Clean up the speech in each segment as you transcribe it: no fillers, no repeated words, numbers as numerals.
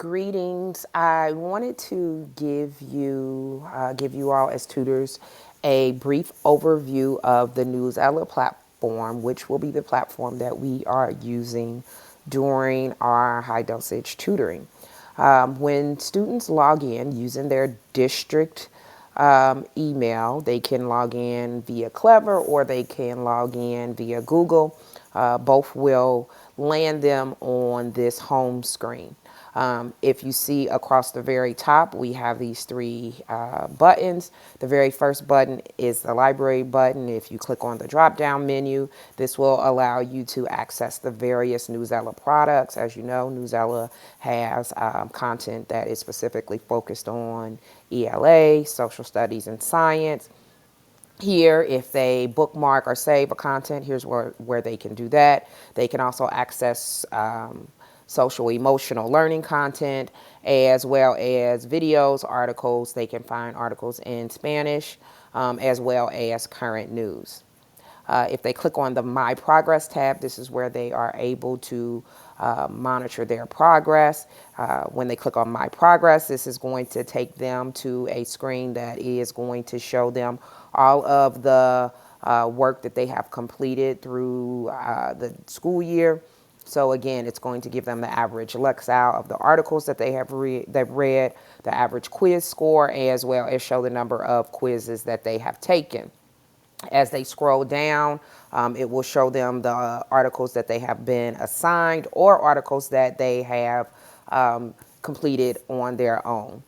Greetings. I wanted to give you all as tutors a brief overview of the Newsela platform, which will be the platform that we are using during our high dosage tutoring. When students log in using their district email, they can log in via Clever or they can log in via Google. Both will land them on this home screen. If you see across the very top, we have these three buttons. The very first button is the library button. If you click on the drop-down menu, this will allow you to access the various Newsela products. As you know, Newsela has content that is specifically focused on ELA, social studies, and science. Here, if they bookmark or save a content, here's where they can do that. They can also access social emotional learning content, as well as videos, articles. They can find articles in Spanish, as well as current news. If they click on the My Progress tab, this is where they are able to monitor their progress. When they click on My Progress, this is going to take them to a screen that is going to show them all of the work that they have completed through the school year. So again, it's going to give them the average Lexile of the articles that they've read, the average quiz score, as well as show the number of quizzes that they have taken. As they scroll down, it will show them the articles that they have been assigned or articles that they have completed on their own.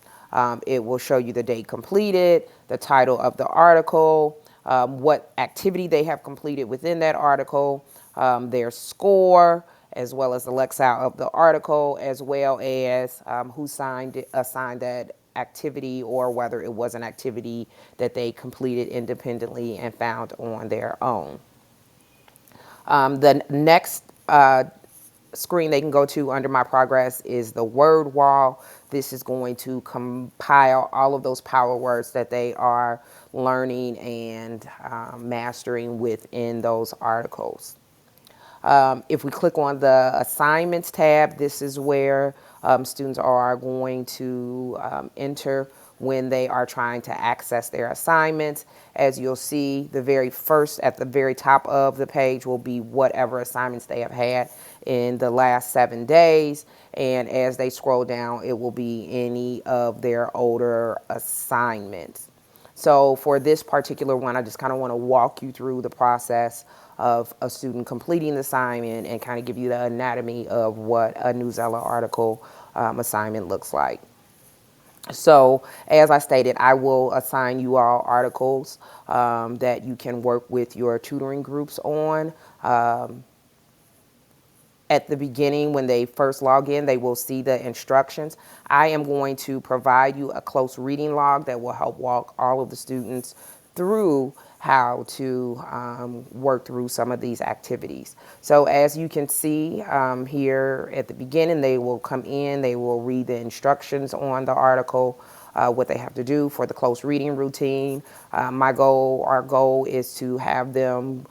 It will show you the date completed, the title of the article, what activity they have completed within that article, their score, as well as the Lexile of the article, as well as who assigned that activity or whether it was an activity that they completed independently and found on their own. The next screen they can go to under My Progress is the word wall. This is going to compile all of those power words that they are learning and mastering within those articles. If we click on the assignments tab, this is where students are going to enter when they are trying to access their assignments. As you'll see, the very first at the very top of the page will be whatever assignments they have had in the last 7 days. And as they scroll down, it will be any of their older assignments. So for this particular one, I just kind of want to walk you through the process of a student completing the assignment and kind of give you the anatomy of what a Newsela article assignment looks like. So as I stated, I will assign you all articles that you can work with your tutoring groups on. At the beginning, when they first log in, they will see the instructions. I am going to provide you a close reading log that will help walk all of the students through how to work through some of these activities. So as you can see here at the beginning, they will come in, they will read the instructions on the article, what they have to do for the close reading routine. Our goal is to have them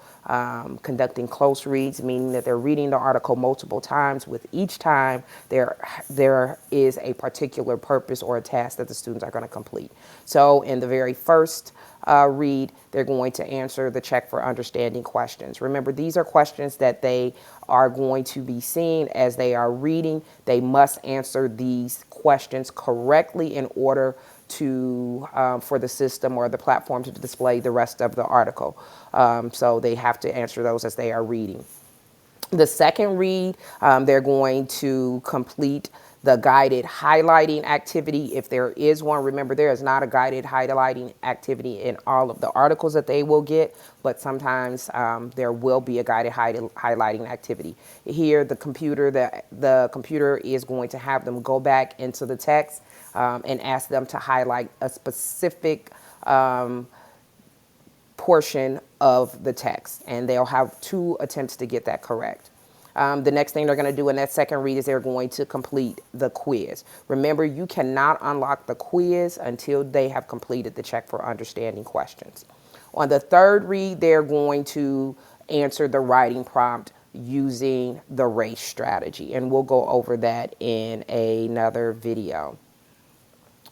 conducting close reads, meaning that they're reading the article multiple times. With each time, there is a particular purpose or a task that the students are going to complete. So in the very first read, they're going to answer the check for understanding questions. Remember, these are questions that they are going to be seeing as they are reading. They must answer these questions correctly in order to for the system or the platform to display the rest of the article. So they have to answer those as they are reading. The second read, they're going to complete the guided highlighting activity, if there is one. Remember, there is not a guided highlighting activity in all of the articles that they will get, but sometimes there will be a guided highlighting activity. Here, the computer is going to have them go back into the text and ask them to highlight a specific portion of the text, and they'll have 2 attempts to get that correct. The next thing they're going to do in that second read is they're going to complete the quiz. Remember, you cannot unlock the quiz until they have completed the check for understanding questions. On the third read, they're going to answer the writing prompt using the race strategy. And we'll go over that in another video.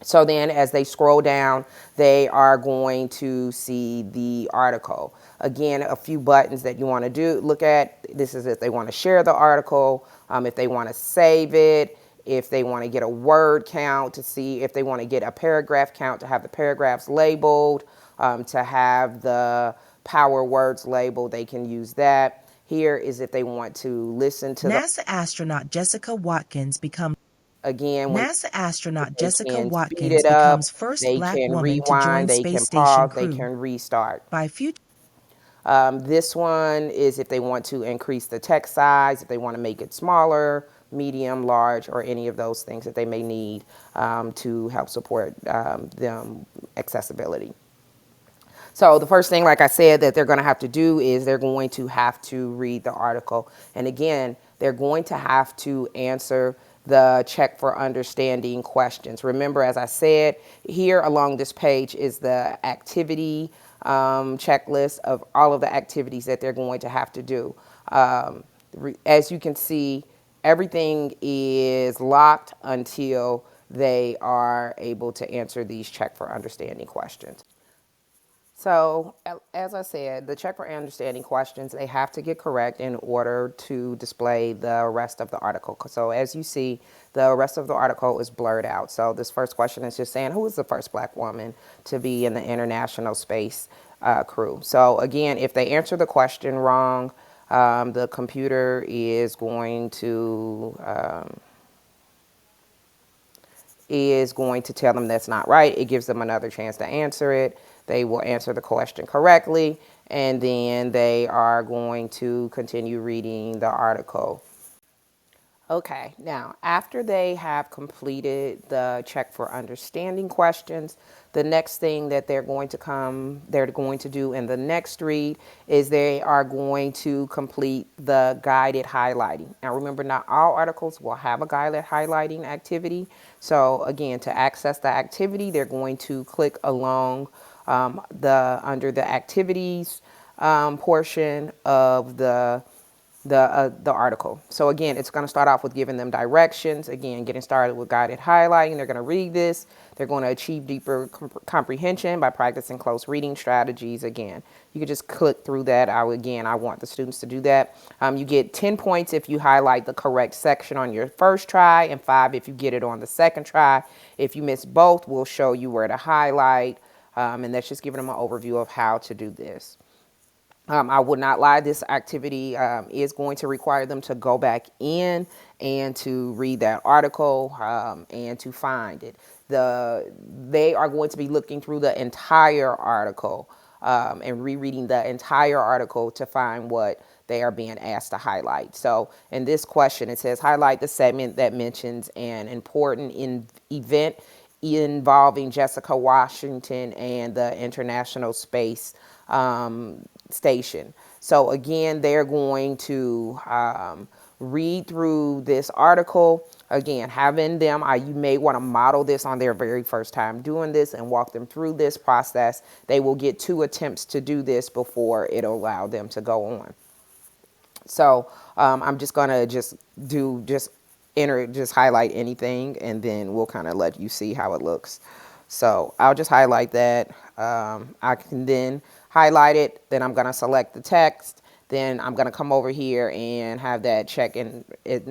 So then as they scroll down, they are going to see the article. Again, a few buttons that you want to look at. This is if they want to share the article, if they want to save it, if they want to get a word count to see if they want to get a paragraph count to have the paragraphs labeled, to have the power words labeled, they can use that. Here is if they want to listen to NASA astronaut Jessica Watkins becomes again, when NASA astronaut they Jessica can speed Watkins it becomes up, first they black can woman to join rewind, they space can station pause, they crew can restart. by future. This one is if they want to increase the text size, if they want to make it smaller, medium, large, or any of those things that they may need to help support them accessibility. So the first thing, like I said, that they're going to have to do is they're going to have to read the article. And again, they're going to have to answer the check for understanding questions. Remember, as I said, here along this page is the activity checklist of all of the activities that they're going to have to do. As you can see, everything is locked until they are able to answer these check for understanding questions. So, as I said, the check for understanding questions, they have to get correct in order to display the rest of the article. So, as you see, the rest of the article is blurred out. So, this first question is just saying, who is the first black woman to be in the International Space Crew? So, again, if they answer the question wrong, the computer is going to tell them that's not right. It gives them another chance to answer it. They will answer the question correctly, and then they are going to continue reading the article. Okay, now after they have completed the check for understanding questions, the next thing that they're going to do in the next read is they are going to complete the guided highlighting. Now remember, not all articles will have a guided highlighting activity. So again, to access the activity, they're going to click along under the activities portion of the article. So again, it's going to start off with giving them directions. Again, getting started with guided highlighting. They're going to read this. They're going to achieve deeper comprehension by practicing close reading strategies. Again, you can just click through that. I want the students to do that. You get 10 points if you highlight the correct section on your first try, and 5 if you get it on the second try. If you miss both, we'll show you where to highlight. And that's just giving them an overview of how to do this. I would not lie, this activity is going to require them to go back in and to read that article and to find it. They are going to be looking through the entire article and rereading the entire article to find what they are being asked to highlight. So in this question, it says highlight the segment that mentions an important event involving Jessica Washington and the International Space Station. So again, they're going to read through this article. Again, having them, you may want to model this on their very first time doing this and walk them through this process. They will get 2 attempts to do this before it'll allow them to go on. So I'm just gonna just highlight anything, and then we'll kind of let you see how it looks. So I'll just highlight that. I can then highlight it. Then I'm gonna select the text. Then I'm gonna come over here and have that check and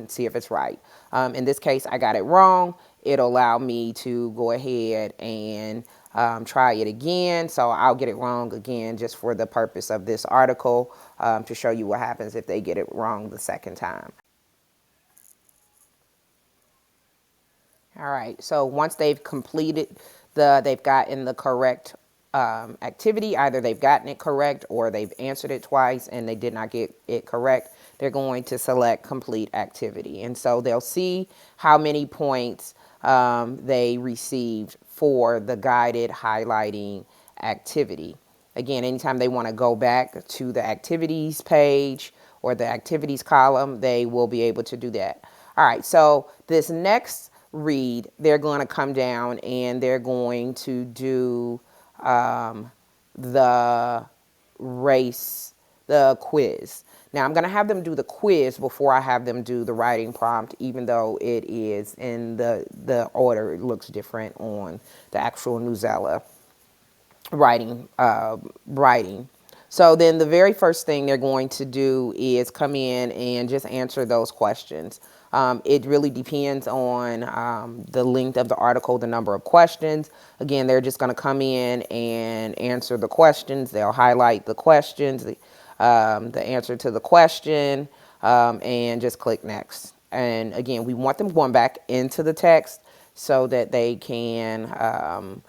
see if it's right. In this case, I got it wrong. It'll allow me to go ahead and try it again. So I'll get it wrong again just for the purpose of this article to show you what happens if they get it wrong the second time. All right, so once they've completed they've gotten the correct activity, either they've gotten it correct or they've answered it twice and they did not get it correct, they're going to select complete activity. And so they'll see how many points they received for the guided highlighting activity. Again, anytime they want to go back to the activities page or the activities column, they will be able to do that. All right, so this next read, they're going to come down and they're going to do the quiz. Now I'm going to have them do the quiz before I have them do the writing prompt, even though it is in the order. It looks different on the actual Newsela writing. So then the very first thing they're going to do is come in and just answer those questions. It really depends on the length of the article, the number of questions. Again, they're just going to come in and answer the questions. They'll highlight the questions, the answer to the question, and just click next. And again, we want them going back into the text so that they can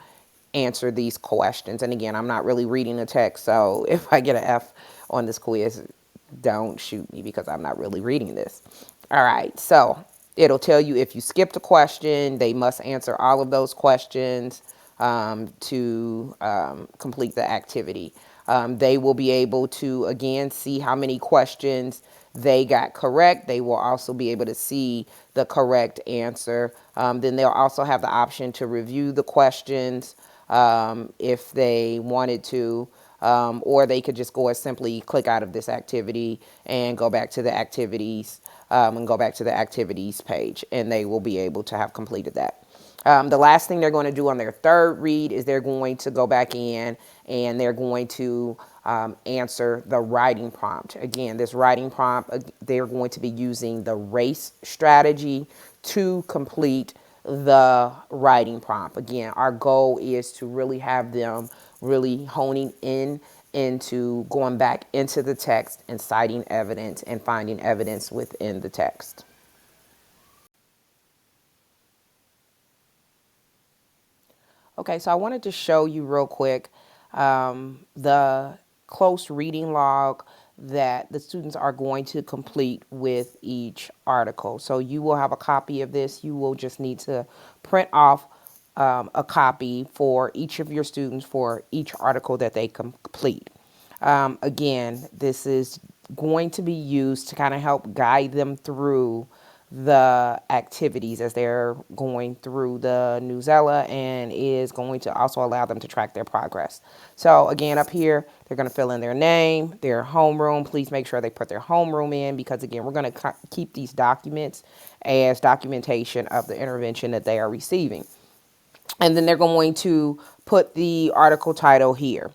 answer these questions. And again, I'm not really reading the text, so if I get an F on this quiz, don't shoot me because I'm not really reading this. All right, so it'll tell you if you skipped a question, they must answer all of those questions to complete the activity. They will be able to, again, see how many questions they got correct. They will also be able to see the correct answer. Then they'll also have the option to review the questions if they wanted to, or they could just go and simply click out of this activity and go back to the activities page, and they will be able to have completed that. The last thing they're going to do on their third read is they're going to go back in and they're going to answer the writing prompt. Again, this writing prompt, they're going to be using the race strategy to complete the writing prompt. Again, our goal is to really have them really honing in into going back into the text and citing evidence and finding evidence within the text. Okay, so I wanted to show you real quick the close reading log that the students are going to complete with each article. So you will have a copy of this. You will just need to print off a copy for each of your students for each article that they complete. Again, this is going to be used to kind of help guide them through the activities as they're going through the Newsela, and is going to also allow them to track their progress. So again, up here, they're going to fill in their name, their homeroom. Please make sure they put their homeroom in because again, we're going to keep these documents as documentation of the intervention that they are receiving. And then they're going to put the article title here.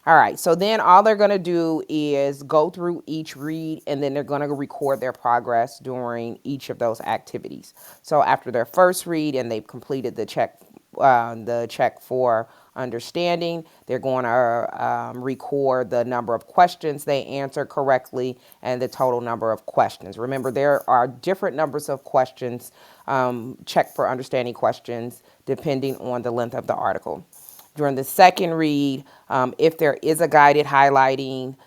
All right, so then all they're going to do is go through each read, and then they're going to record their progress during each of those activities. So after their first read and they've completed the check for understanding, they're going to record the number of questions they answered correctly and the total number of questions. Remember, there are different numbers of questions, check for understanding questions, depending on the length of the article. During the second read, if there is a guided highlighting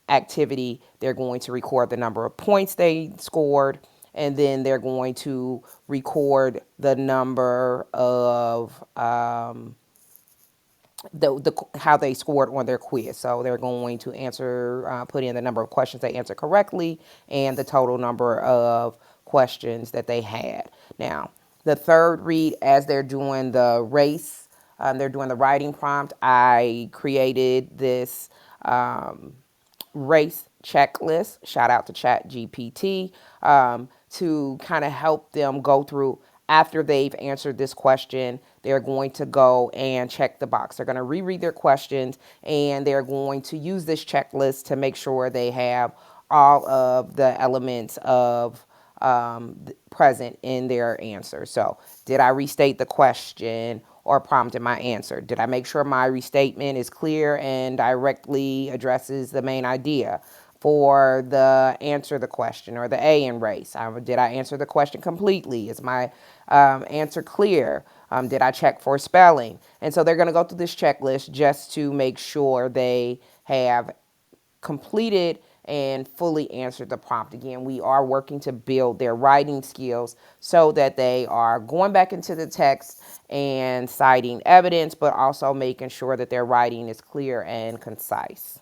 activity, they're going to record the number of points they scored, and then they're going to record the number of how they scored on their quiz. So they're going to answer, put in the number of questions they answered correctly and the total number of questions that they had. Now, the third read, as they're doing the race, they're doing the writing prompt, I created this race checklist. Shout out to ChatGPT to kind of help them go through after they've answered this question. They're going to go and check the box. They're going to reread their questions and they're going to use this checklist to make sure they have all of the elements of present in their answer. So, did I restate the question or prompt in my answer? Did I make sure my restatement is clear and directly addresses the main idea? For the answer the question or the A in race, did I answer the question completely? Is my answer clear? Did I check for spelling? And so they're going to go through this checklist just to make sure they have completed and fully answered the prompt. Again, we are working to build their writing skills so that they are going back into the text and citing evidence, but also making sure that their writing is clear and concise.